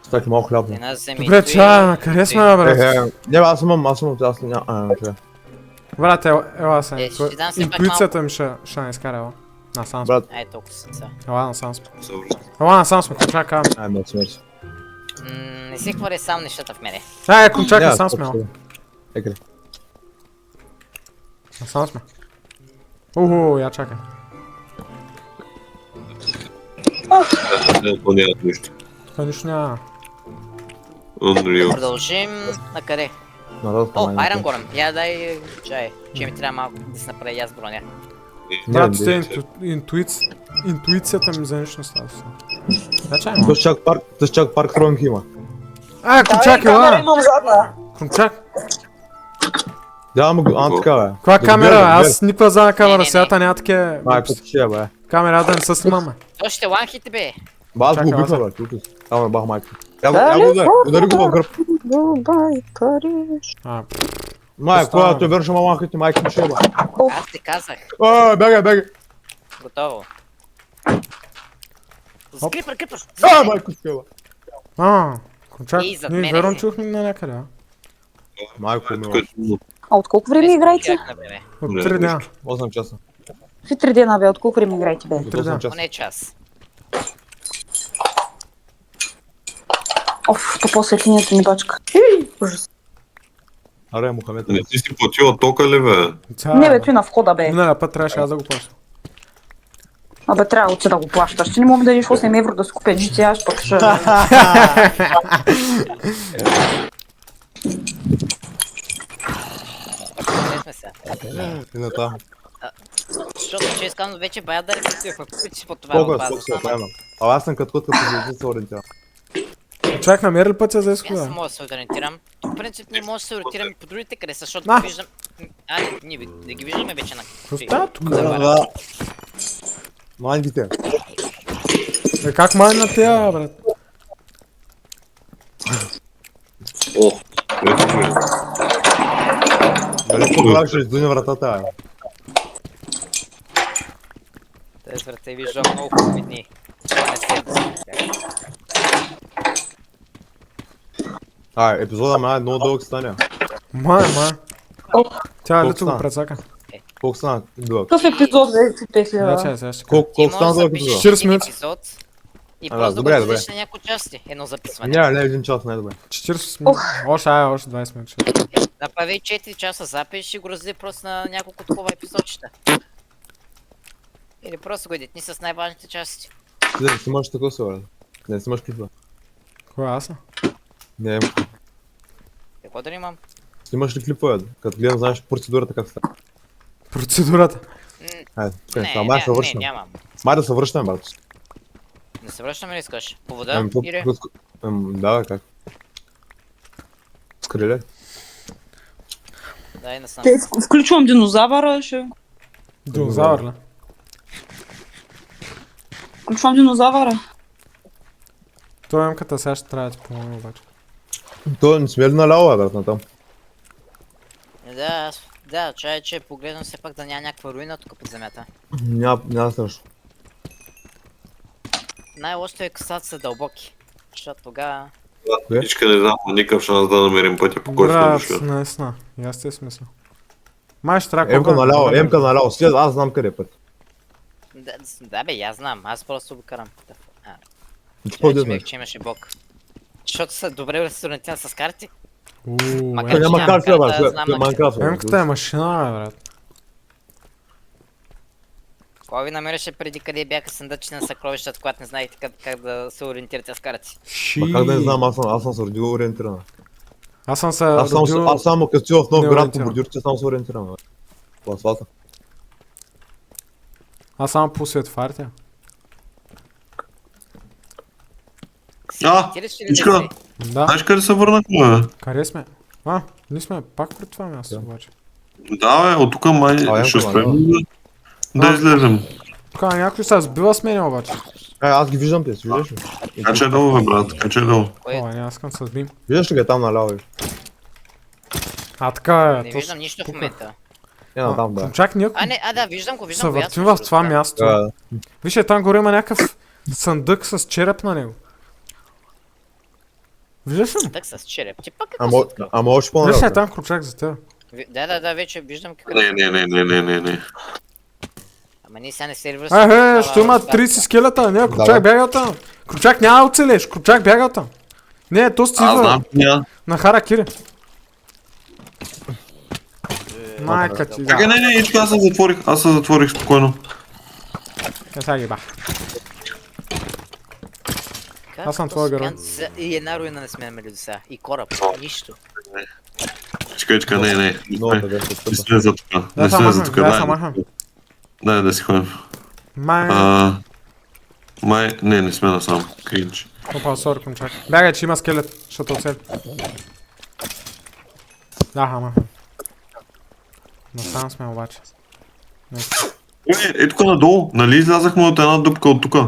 Стак малко хляб. бе. Една вземи Добре, той- ча, на къде сме, бе, брат? Не, бе, аз имам, аз нямам, чакай. Брат, ела се. ще ти дам все пак Интуицията ми ще не изкара, ела. Насам сме. Брат, Ай, толкова си сега. Ела, насам сме. Съвършен. Ела, насам сме, Кручак, ме смерти. Не си хвали сам нещата в мене. Кручак, насам сме, ела. Екре. Насам сме. Я чакай. Не, то нямат нищо. Тук нищо няма. Unreal. Продължим на къде? О, Айрон Горем. Я дай чай. Че ми трябва малко да си направи и аз броня. Брат, не, сте интуицията ми за нищо не става. Да, чай, Тъс чак парк хроник има. Кручак, камера ела! имам задна. Кручак! Давам го, така бе. Каква камера? Разбира, Аз никога задна камера, Не. сега няма такива... Майко ще е, бе. Камера, да не се снимаме. То ще ланхите, бе. Ба, аз го Чакай, убихме, аз- бе. Чукай. Само бах майка. Удари го в гръб. Дубай, Париж. Майко, Става. когато върша малахите, майка ми ще е, бе. Аз ти казах. Бегай. Готово. Скрипър. Майко ще е, бе. Кручак, И зад ние мене верно си. чухме на някъде, а? Майко ми, Тук е трудно. А от колко време играете? От Не, 3 дня. 8 часа. Какви 3 дена, бе? От колко време играете, бе? От Три дена. 8 часа. Поне час. Оф, то после линията ми бачка. Ужас. Аре, Мохамед. Не ти си платила тока ли, бе? Не бе, той на входа бе. Миналия път трябваше аз да го плащам. Абе, трябва ти да го плащаш. Ти не мога да дадеш 8 евро да си купя GTA, аз пък ще... Къде сме сега? И на там. Защото че искам вече бая да репетирахме. Купите си по това Колко в е, база. колко се приема? А аз съм като звезди се ориентирам. Човек намери ли пътя за Аз изхода? мога да се ориентирам. В принцип не мога да се ориентирам и по другите къде са, защото На. виждам... ние да ги виждаме вече на... Оста тук. Заваря. Мангите. Как май на тя, брат? О, ето ми. Дали по-голям ще издуни вратата, бе? Тези врата виждам много хубави дни. Това не се... Епизода ме много дълъг стане. Май. Тя е Колко лито го стана? прецака. Колко стана дълъг? Какъв епизод бе, си пехли, бе? Вече, сега ще кажа. Колко Ти стана можеш да дълъг запишеш епизода? 40 един минути. епизод и А, просто да добре, го добре. разделиш на някои части. Едно записване. Не, един час, не е добре. 40 минути. Още 20 минути. Направи 4 часа запис и го раздели просто на няколко такова епизодчета. Или просто го едитни с най-важните части. Ти да снимаш такова се, бе. Не снимаш клипа. Кой аз съм? Не, Какво да имам? снимаш ли клипа, бе? Като гледам, знаеш процедурата как става. Процедурата. Айде, Не, чакай, май да се не, връщам. нямам. Май да се връщам, брат. Не се връщаме ли искаш? По вода? Ами, Или? да, бе, как? Скриле? Дай насам. Те, включвам динозавъра, ще... Динозавър ли? Включвам динозавъра. Той емката сега ще трябва да ти помогна обаче. То не сме ли наляво, бе, брат, натам? Да, чай, че погледам все пак да няма някаква руина тук под земята. Няма страшно. Най-лошото е косата са дълбоки. Защото тогава... Кое? Всичка не знам никакъв шанс да намерим пътя по който сме Брат, дошли. наистина. И аз те смисъл. Май ще трябва Емка наляво, емка наляво. След аз знам къде е път. Да бе, аз знам, аз просто го карам. Ти по Че знаеш? че имаше бог. Защото са добре се ориентиран с карти. Макар Той че няма нямам карта, бе, карта, брат. знам Той на Майнкрафт, бе. Емката е машина, бе, брат. Кой ви намираше преди къде бяха съндъчни на съкровищата, когато не знаехте как да се ориентирате с карти? Ма как да не знам, аз съм се родил ориентиран. Аз съм се Аз родил... само като си в нов град по неориентиран. бордюрите, само се ориентирам, бе. По асфалта. Аз само по светофарите. Ти ли ще ли Ичка, да си? Да. знаеш къде се върнахме, бе? Къде сме? Ние сме пак при това място обаче. Да, бе, от тук май Емка, ще да. успеем да излезем. Тук някой се сбива с мен обаче. Аз ги виждам те, си виждаш ли? Каче долу, бе, брат, каче долу. Кой? Ой, аз искам да се сбим. Виждаш ли ги там наляво? Виж? А, така е. Не виждам нищо в момента. Е, там, да. Чак ние Да, виждам го, се виждам го. въртим в това място. Да, Вижте, там горе има някакъв съндък с череп на него. Виждаш ли? Так с череп. Ти пак какво си открил? Ама още Вижте, по-наляво. там кручак за теб. Да, вече виждам как... Не. Ама ние сега не се връщаме. Ще има 30 скелета, не, кручак бяга там. Кручак няма да оцелеш, кручак бяга там. Не, то Аз стива знам, ня. на Харакири. Майка ти, Чакай, да. не, Ичка, аз се затворих спокойно. Сега ги бах. Аз съм твой герой. И една руина не сме намерили до сега. И кораб. Нищо. Ичка, не. Много да Не се сме за тук. Да, Не са сме за махам, тук. да, са махам. Дай да си ходим. Май... Май, не сме насам. Кринч. Опа, сори, кручак. Бягай, че има скелет, ще те оцели. Да, махам. Насам сме обаче. Тук надолу, нали излязахме от една дупка от тука?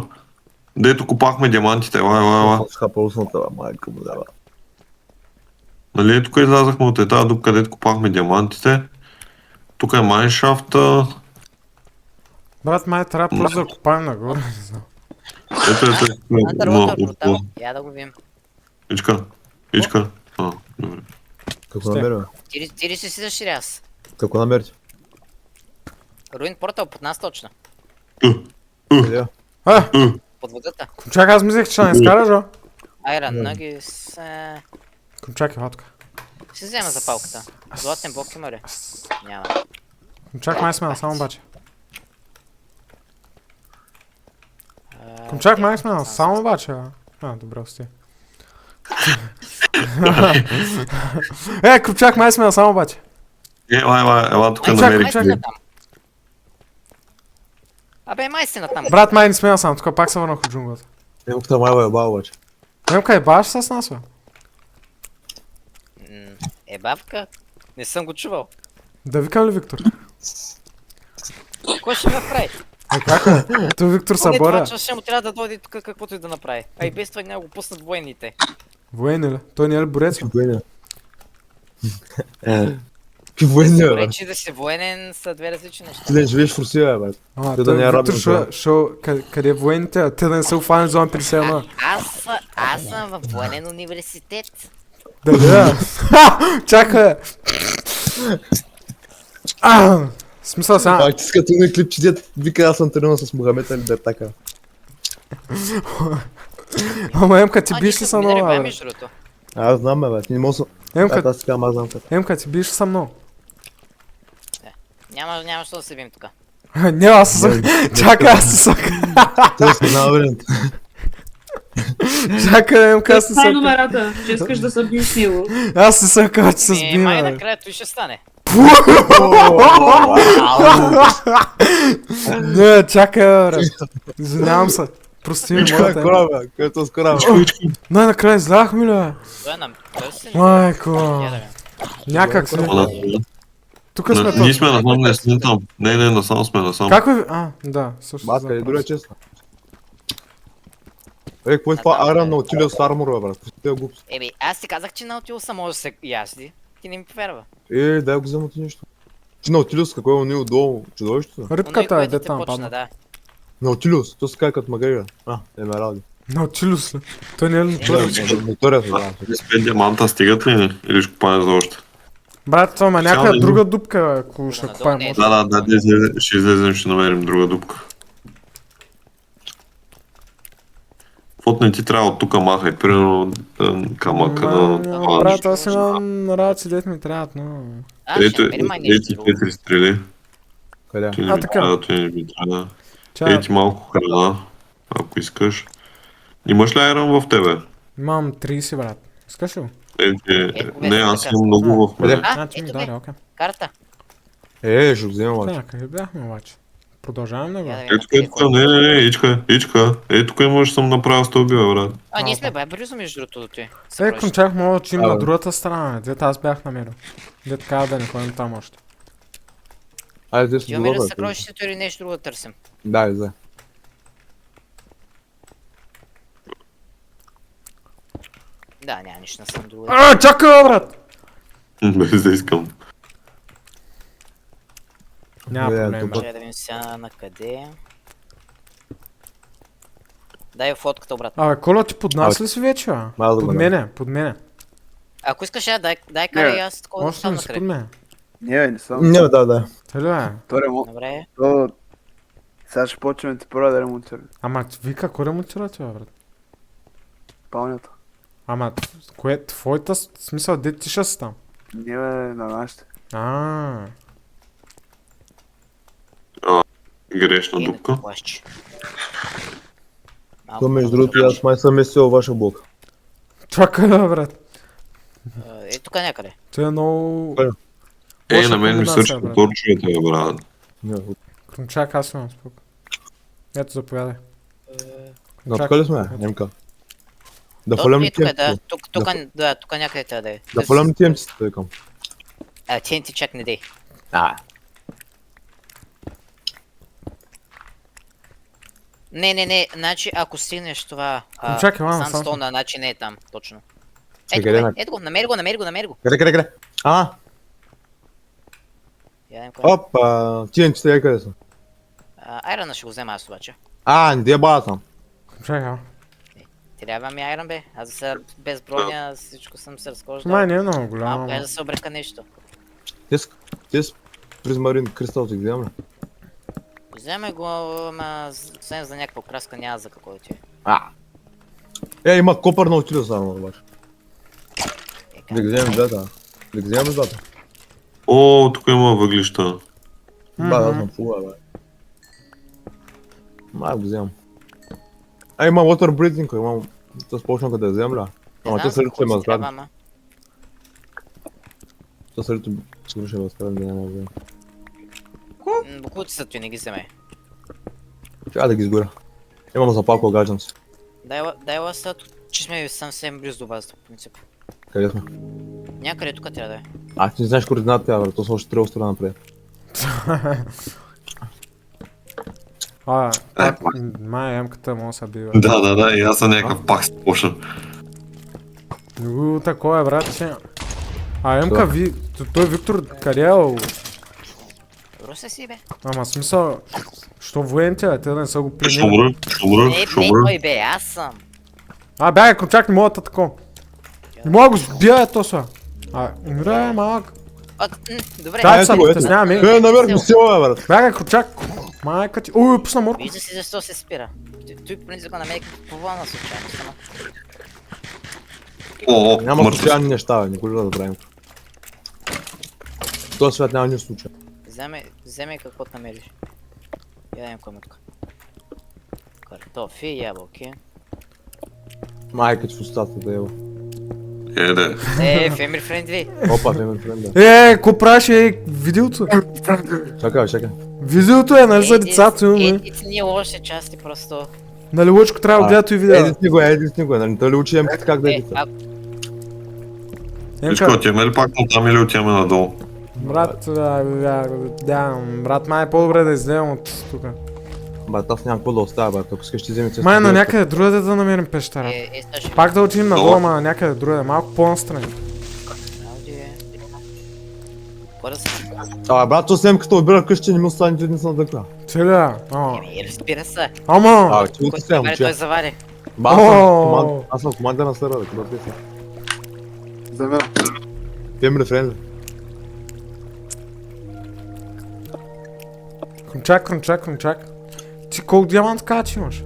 Дето копахме диамантите, ела. Хапа устната, майка му дава. Нали тук излязахме от тази дупка, дето копахме диамантите. Тук е майншафта. Брат, май трябва просто да копаем нагоре, не знам. Ето. Underwater портал. Я да го видим. Ичка. Добре. Какво намерим? Ти ли си зашири аз? Какво намерите? Руин портал под нас точно. Къде? Под водата. Кручак, аз мислех, че ще не изкараш, бе. Айран, ноги с... Кручак е ватка. Ще взема запалката. Златен блок има ли? Няма. Комчак май смяна, само обаче. Комчак май смяна, само обаче. Добре, ости. Комчак май смяна, само обаче. Ела тук Чакай, намерих. чакай. Абе, май си на там. Брат, май не смяна сам, тук пак се върнах от джунглата. Немката май е баба, обаче. Немка е баш с нас, бе. Бабка? Не съм го чувал. Да викам ли Виктор? Кой ще ме прави? То Виктор Това събора. ще му трябва да дойде тук каквото и да направи. А и без това няма го пуснат военните. Военни ли? Той не е ли борец? бе? Военния. Какви военни, бе? Речи да си военен са две различни неща. Ти да не живееш в Русия, бе. А, Те да той не е Виктор радвам шо, къде е военните? А те да не са офани зона 51. Аз съм в военен университет. Дали да? Чакай! В смисъл сега. Ти иска тук клип, че дед вика аз съм тренирал с Мохамед Али Дертака. Ама Емка, ти биш ли са много, бе? между другото. Аз знам, бе, ти не мога да... Емка, Аз така, аз знам как. Емка, ти биш ли са много? Няма що да се бим тук. Не, аз се сък. Чакай, аз се сък. Той се знава, бе. Чакай, Емка, аз се Това е сък. номерата, че искаш да се биеш с него. Аз се съка, че се сбина, Май бе. накрая той ще стане. Не, чакай, бе. Извинявам се. Прости ми, Кой е моята. скоро, бе? Който е скоро, бе? Най-накрая изляхме ли, бе? Той си... Майко. Я да видим. Някак си. Тук сме Ние тук. сме насам, не сме там. Не, насам сме насам. Как ви... Да, също. Маска, е друга честно. Какво е това Айран на Отилиус Армор, бе, брат? Те глупости. Аз ти казах, че на Отилуса може да се язди. Ти не ми повярва. Дай го взема ти нещо. Ти на Отилиус, какво е унил долу? Чудовището? Рибката е, Оной, де който там те почна, падна. да. На Отилиус, то се казва като Магайра. Емералди. Наутилус ли? Той не е ли? Моторията, да. С 5 диаманта стигат ли? Или ще купаме за още? Брат, това ма някаква Цяло друга дупка, ако ще Надолу купаем. не е. може. Да, ще излезем, ще намерим друга дупка. Каквото не ти трябва от тук махай, примерно камък Ма, на брат, аз имам раци, дет ми трябват, но... Ще намерим май нещо друго. 4 стрели. Къде? Ти не ми така. трябва, ти не ми трябва. Ча, Ей ти малко храна, ако искаш. Имаш ли айрон в тебе? имам 30, брат. Искаш ли го? Не, аз имам много в мен. Значи ми ето даде, бе, окей. карта. Ще го взема, обаче. Така, къде бяхме обаче? Продължаваме ли, Я да бе? видим Ето, къде е. не, Ичка. Ето тук имаш съм направил стълби, бе, брат. Ние сме бе близо между другото до той. Кончах мога да чим на Абе. другата страна, дет аз бях намерил. Дет каза да не ходим там още. Айде, си Имаме ли добър, съкровището или нещо друго да търсим? Да, изле. Да, няма нищо, не съм друго. Чакай, бе, брат! Без да искам. Няма Е, проблем, тук. брат. Трябва да видим сега на къде. Дай фотката обратно. Абе, Коля, ти под нас ли си вече, бе? Май да го Под дам. мене, под мене. Ако искаш, дай карай аз такова да Още стана не си под накрая. мене. Не, не съм. Не, да. Тали, бе? То ремонт. Добре. То... Сега ще почваме ти първа да ремонтираме. Ама вика, кой ремонтирате, бе, брат? Палнята. Ама, кое е твоята смисъл, де ти ще си там? Не, бе, на нашите. Грешна И на дупка. плащи. То между другото, аз май съм месил ваша блок. Чакай, бе, брат. Тук някъде. Той е много... На мен ми комбинация, сърчат брат. торчовете, бе, брат. Крумчак, аз имам споко. Ето, заповядай. На тук ли сме? Немка. Да Тук фалям е, ли тук е, тиемците? тук някъде трябва да е. Да фалям ли тиемците, викам? TNT чак не дей. Не, значи ако стигнеш това Чакай, ладно, Сандстона, значи не е там, точно. Къде е? Ето го, намери го. Къде? Я да видим кой е. Опа, тиемците къде са? Айрана ще го взема аз обаче. Не де бая съм. Чакай, Трябва ми айран бе. Аз сега без броня всичко съм се разхождал. май не е много голямо. Малко е да се обрека нещо. Те с призмарин кристал ти вземам ли? Вземе го, ама освен за някаква краска няма за какво ти е. Има копър на отида само, обаче. Да ги вземем двата. Да ги вземем двата. О, тук има въглища. Да, да, съм фула, бе. Май го вземам. Имам water breathing, имам... Това спочна къде е земля. Ама те сърито има сгради. Това сърито сигурно ще възправим да няма да вземем. Букулите са той, не ги вземе. Чакай да ги изгоря. Имам запалка, огаждам се. Дай ласта, че сме съвсем близо до базата, по принцип. Къде сме? Някъде тук трябва да е. Ти не знаеш координатите, бе, то са още 3 страна напред. Май емката може да се бива. Да, и аз съм някакъв пак спошен. Такова е, братче. Емка, той Виктор къде е? Русе си, бе. Ама смисъл, що военните, бе, те да не са го Ще пленили. умра. Не той, бе, аз съм. Бягай, кручак, не мога да тако. Не мога да го сбия, бе, то са. Умира, малък. Добре. Чай, ето съм, го, те снява ми. Наверх ми сила, бе, брат. Бягай, кручак. Майка ти. Пусна морко. Вижда си защо се спира. Той по принцип го намери като поволна случайност, ама. Няма Мъртв. случайни неща, бе, никога да правим. В този свят няма нищо случай. Вземе каквото намериш. Ядем комутка. Картофи, ябълки. Майка ти в устата да ева. Да. Family friendly. Опа, фемер френда. Ко правиш, видеото? Чакай, бе, чакай. Видеото е, нали за децата, имаме. Ние лоши части просто. Нали Лъчко трябва да гледа този видео. Едит с него, нали той ли учи емката как да едита? Вижко, отиваме ли пак на там или отиваме надолу? Брат, брат, май е по-добре да излезем от тука. Брат, аз няма какво да оставя, брат, ако искаш ти вземи цеста. Май на някъде другаде да намерим пещера. Пак да отидем надолу, ама на някъде другаде, малко по-настрани. Брат, то с емката отбира къщи, не ми остане ти днес на дъка. Целя, Разбира се. ама. Ти ти сега, Той момче. завари. Аз съм командир на сървъра, къде ти си? За мен. Фемер френда. Крунчак. Ти колко диамант кач имаш?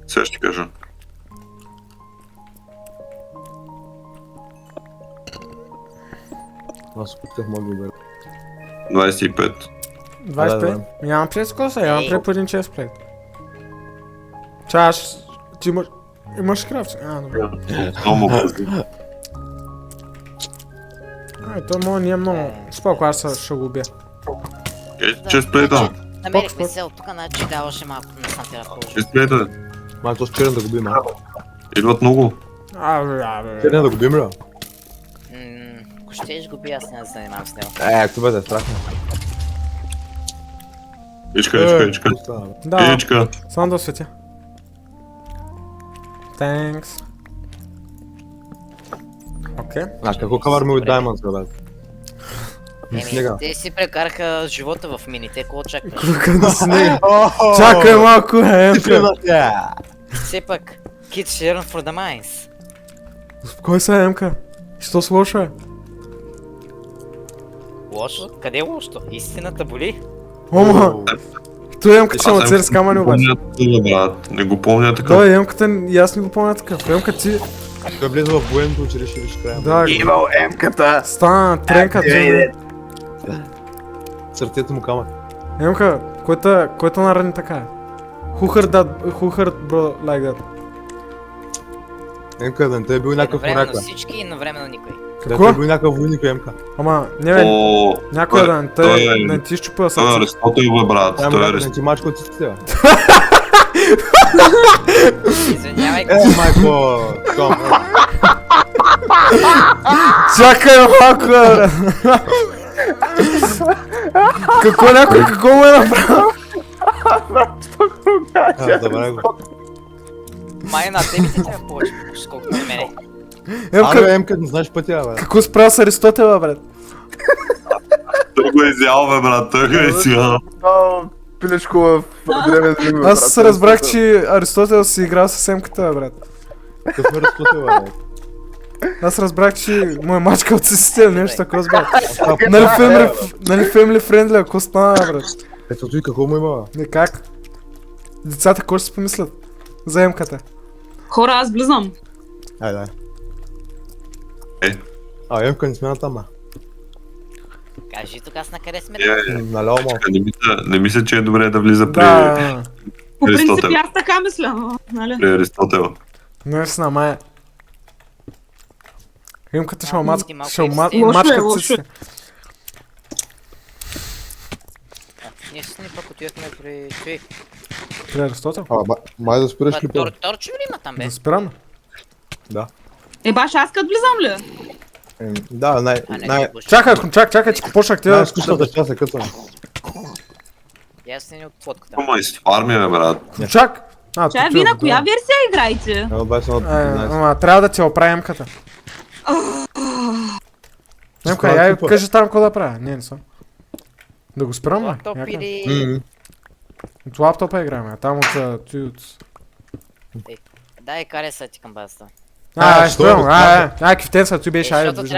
Сега ще ти кажа. Аз опитах мога да убера. 25. 25? Нямам пред коса, нямам пред по един честплейт. Чаш, ти имаш крафт? Добре. Много бързи. Той мога не е много. Споко, аз ще го убия. Честплейта. Намерихме се от тук, значи даваше малко на сантира положи. Честплейта. Май, то с черен да го бием, Идват много. Черен да го бием, ли? Ако щеш го би, аз не се занимавам с него. Ако бъде страх. Ичка. Да, Ичка. само да светя. Thanks. Окей. Какво кавар ми от Diamonds, бе? Снега. Те си прекараха живота в мините, какво очакваш? Крука на снега. Чакай малко, Емка. Все пак, kids should learn for the mines. Успокой се, Емка. Що с лошо е? Лошо? Къде е лошото? Истината боли? Ома, той Емка ще ма цели с камъни обаче. Не го помня така. Да, Емката и аз не го помня такъв. Емка ти... Той влезе в военното училище, ще края. Да, Имал емката. стана тренка. Сърцето му камък. Емка, който нарани така е? Who heard bro like that? Емка, да не той е бил някакъв Едновременно моряка. всички и едновременно никой. Да той е бил някакъв войник, Емка. Ама, не бе, някой да не ти щупил Той е сърце. Аристотел, бе, брат. Той е Той е моряка, не Аристотел. ти мачка от циците, бе. Извинявай, Майко, Том. Чакай малко, бе! Какво му е направил? Добре го. май на тебе ти трябва повече, колкото на мене. Емка, Емка, не знаеш пътя, бе. какво справя с Аристотела, брат? Той го е изял, бе, брат. Той го е изял. Пилешко в древен зим. Аз разбрах, че Аристотел си играл с Емката, бе, брат. Какъв ме разплатил, бе. Аз разбрах, че му е мачка от система, нещо такова, брат. Нали family friendly, ако стана, брат? Ето той какво му има, бе? Не как? Децата какво ще си помислят? За Емката. Хора, аз влизам. Айде. Емка не сме на тама. Кажи тук аз на къде сме. Наляво малко. Не мисля, че е добре да влиза при Да, По принцип Аристотел. и аз така мисля, но, нали? При Аристотел. наистина, май. Емката ще Малко омачка Лошо е, лошо е. циците. Ние с ни пък отивахме при... Чуй, При Аристотел? Май да спираш клипа. Торчо ли има там, бе? Да спираме. Баш аз като влизам ли? Да, А, не, Чакай, че почнах те да... най-скучната част е кътване. Я снимам от фотката. Ама изфарми, бе, брат. Чак! Чай, вие на коя версия играете? Едно 21. Ама трябва да ти оправя емката. Емка, Справя я клипа. кажи там какво да правя. Не съм. Да го спирам, бе? Лаптоп Яка? или... От лаптопа играем, а там от... Дай каре са ти към базата. Ай, що? спирам, ай, кифтенца, ти беше, Защото айде,